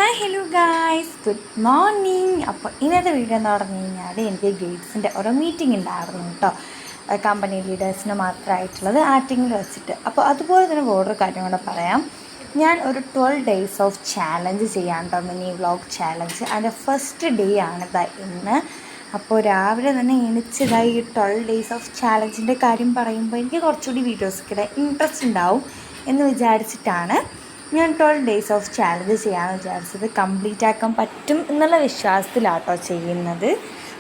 Hi hello guys, good morning. അപ്പോൾ ഇന്നത്തെ video എന്ന് പറഞ്ഞു കഴിഞ്ഞാൽ എനിക്ക് ഗേറ്റ്സിൻ്റെ ഓരോ മീറ്റിംഗ് ഉണ്ടായിരുന്നു കേട്ടോ. കമ്പനി ലീഡേഴ്സിന് മാത്രമായിട്ടുള്ളത് ആറ്റിങ്ങിൽ വെച്ചിട്ട്. അപ്പോൾ അതുപോലെ തന്നെ വേറൊരു കാര്യം കൂടെ പറയാം. ഞാൻ ഒരു 12 days ഓഫ് ചാലഞ്ച് ചെയ്യാൻ കേട്ടോ, മിനി വ്ളോഗ് ചാലഞ്ച്. അതിൻ്റെ ഫസ്റ്റ് ഡേ ആണിതാ ഇന്ന്. അപ്പോൾ രാവിലെ തന്നെ എണിച്ചതായി ഈ 12 days ഓഫ് ചാലഞ്ചിൻ്റെ കാര്യം പറയുമ്പോൾ എനിക്ക് കുറച്ചുകൂടി വീഡിയോസൊക്കെ ഇൻട്രസ്റ്റ് ഉണ്ടാവും എന്ന് വിചാരിച്ചിട്ടാണ് ഞാൻ 12 days ഓഫ് ചാലഞ്ച് ചെയ്യാമെന്ന് വിചാരിച്ചത്. കംപ്ലീറ്റ് ആക്കാൻ പറ്റും എന്നുള്ള വിശ്വാസത്തിലാട്ടോ ചെയ്യുന്നത്.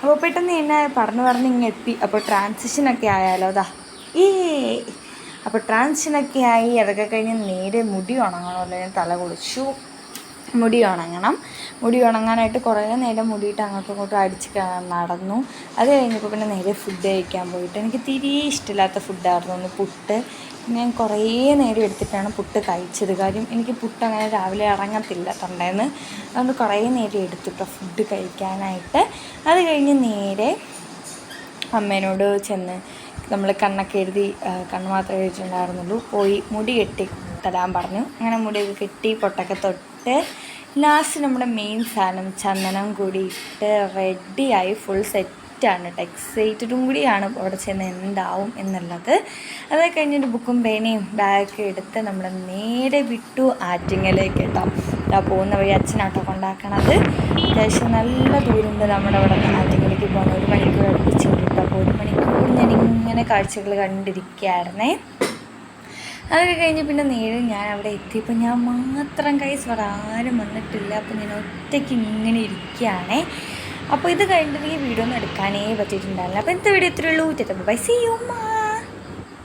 അപ്പോൾ പെട്ടെന്ന് എന്നെ പറഞ്ഞ് ഇങ്ങനെ എത്തി. അപ്പോൾ ട്രാൻസിഷനൊക്കെ ആയാലോ അതാ അപ്പോൾ ട്രാൻസിഷനൊക്കെ ആയി. അതൊക്കെ കഴിഞ്ഞ് നേരെ മുടി ഉണങ്ങണമല്ലോ. ഞാൻ തല കുളിച്ചു, മുടി ഉണങ്ങാനായിട്ട് കുറേ നേരം മുടിയിട്ട് അങ്ങോട്ടും ഇങ്ങോട്ടും അടിച്ച് നടന്നു. അത് കഴിഞ്ഞപ്പോൾ പിന്നെ നേരെ ഫുഡ് കഴിക്കാൻ പോയിട്ട് എനിക്ക് തീരെ ഇഷ്ടമില്ലാത്ത ഫുഡായിരുന്നു ഒന്ന് പുട്ട്. ഞാൻ കുറേ നേരം എടുത്തിട്ടാണ് പുട്ട് കഴിച്ചത്. കാര്യം എനിക്ക് പുട്ട് അങ്ങനെ രാവിലെ ഇറങ്ങത്തില്ല തൊണ്ടേന്ന്. അതുകൊണ്ട് കുറേ നേരം എടുത്തിട്ടോ ഫുഡ് കഴിക്കാനായിട്ട്. അത് കഴിഞ്ഞ് നേരെ അമ്മേനോട് ചെന്ന് നമ്മൾ കണ്ണൊക്കെ എഴുതി, കണ്ണ് മാത്രമേ എഴുതിയിട്ടുണ്ടായിരുന്നുള്ളൂ, പോയി മുടി കെട്ടി തരാൻ പറഞ്ഞു. അങ്ങനെ മുടിയൊക്കെ കെട്ടി പൊട്ടൊക്കെ തൊട്ട് ലാസ്റ്റ് നമ്മുടെ മെയിൻ സാധനം ചന്ദനം കൂടി ഇട്ട് റെഡിയായി. ഫുൾ സെറ്റാണ് കേട്ടോ. എക്സൈറ്റഡും കൂടിയാണ് അവിടെ ചെന്ന് എന്താവും എന്നുള്ളത്. അത് കഴിഞ്ഞൊരു ബുക്കും പേനയും ബാഗൊക്കെ എടുത്ത് നമ്മൾ നേരെ വിട്ടു ആറ്റിങ്ങലേക്ക് കേട്ടോ. പോകുന്ന വഴി അച്ഛനാട്ടോ കൊണ്ടാക്കണത്. അത്യാവശ്യം നല്ല ദൂരമുണ്ട് നമ്മുടെ അവിടെ നിന്ന് ആറ്റിങ്ങലേക്ക് പോകണം. 1 മണിക്കൂർ അടുപ്പിച്ചുണ്ട് കേട്ടോ. അപ്പോൾ 1 മണിക്കൂർ ഞാനിങ്ങനെ കാഴ്ചകൾ കണ്ടിരിക്കുകയായിരുന്നേ. അതൊക്കെ കഴിഞ്ഞ് പിന്നെ നേരെ ഞാൻ അവിടെ എത്തിയപ്പോൾ ഞാൻ മാത്രം വേറെ ആരും വന്നിട്ടില്ല. അപ്പോൾ ഞാൻ ഒറ്റയ്ക്ക് ഇങ്ങനെ ഇരിക്കുകയാണേ. അപ്പോൾ ഇത് കഴിഞ്ഞിട്ടുണ്ടെങ്കിൽ വീഡിയോ ഒന്നും എടുക്കാനേ പറ്റിയിട്ടുണ്ടാവില്ല. അപ്പോൾ ഇന്നത്തെ വീഡിയോ ഇത്രയേ ഉള്ളൂ. Bye, see U.